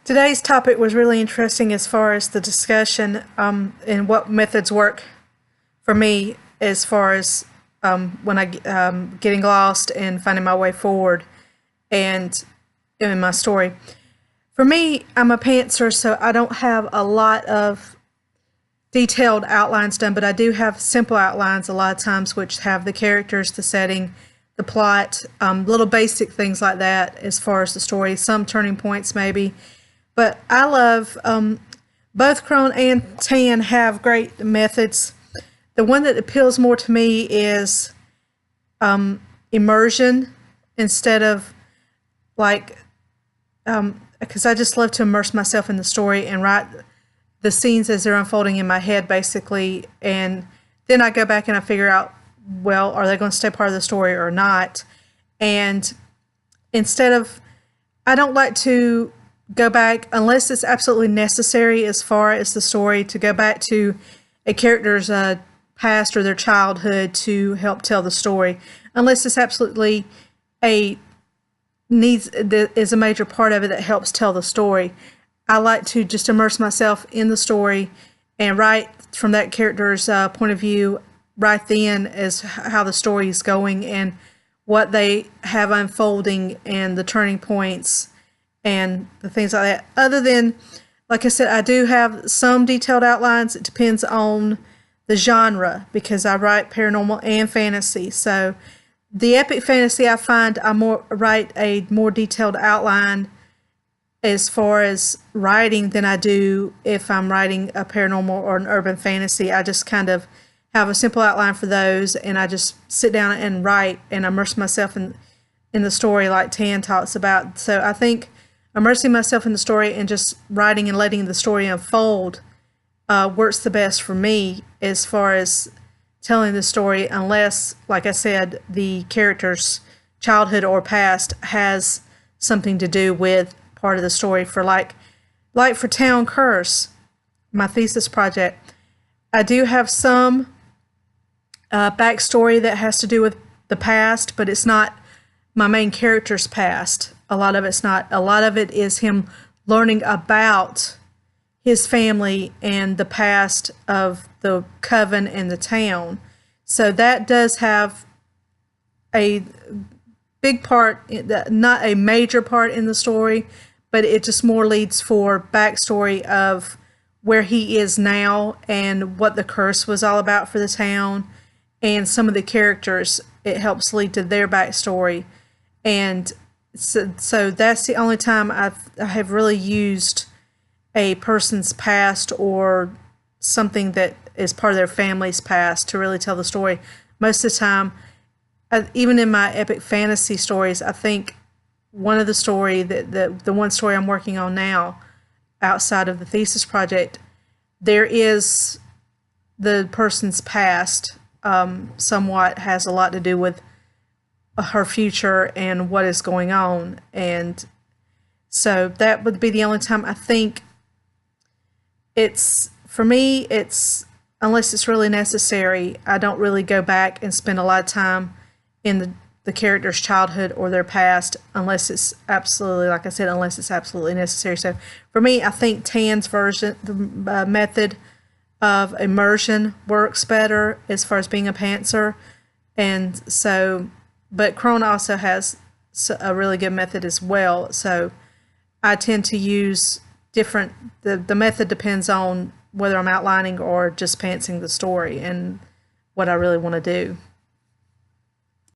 Today's topic was really interesting as far as the discussion and what methods work for me as far as when I getting lost and finding my way forward and in my story. For me, I'm a pantser, so I don't have a lot of detailed outlines done, but I do have simple outlines a lot of times, which have the characters, the setting, the plot, little basic things like that as far as the story, some turning points maybe. But I love both Crone and Tan have great methods. The one that appeals more to me is immersion instead of like, because I just love to immerse myself in the story and write the scenes as they're unfolding in my head, basically. And then I go back and I figure out, well, are they going to stay part of the story or not? And instead of, I don't like to go back unless it's absolutely necessary as far as the story to go back to a character's past or their childhood to help tell the story, unless it's absolutely a needs is a major part of it that helps tell the story. I like to just immerse myself in the story and write from that character's point of view right then as how the story is going and what they have unfolding and the turning points and the things like that. Other than, like I said, I do have some detailed outlines. It depends on the genre because I write paranormal and fantasy. So the epic fantasy, I find I write a more detailed outline as far as writing than I do if I'm writing a paranormal or an urban fantasy. I just kind of have a simple outline for those and I just sit down and write and immerse myself in the story like Tan talks about. So I think immersing myself in the story and just writing and letting the story unfold works the best for me as far as telling the story, unless, like I said, the character's childhood or past has something to do with part of the story. For like for Town Curse, my thesis project, I do have some backstory that has to do with the past, but it's not my main character's past. A lot of it's not. A lot of it is him learning about his family and the past of the coven and the town. So that does have a big part, not a major part in the story, but it just more leads for backstory of where he is now and what the curse was all about for the town and some of the characters. It helps lead to their backstory. And so that's the only time I have really used a person's past or something that is part of their family's past to really tell the story. Most of the time, even in my epic fantasy stories, I think one of the story that the one story I'm working on now, outside of the thesis project, there is the person's past somewhat has a lot to do with her future and what is going on. And so that would be the only time I think for me, unless it's really necessary, I don't really go back and spend a lot of time in the character's childhood or their past unless it's absolutely, like I said, unless it's absolutely necessary. So for me, I think Tan's version, the method of immersion works better as far as being a pantser. And so, but Crone also has a really good method as well. So I tend to use different, the method depends on whether I'm outlining or just pantsing the story and what I really want to do.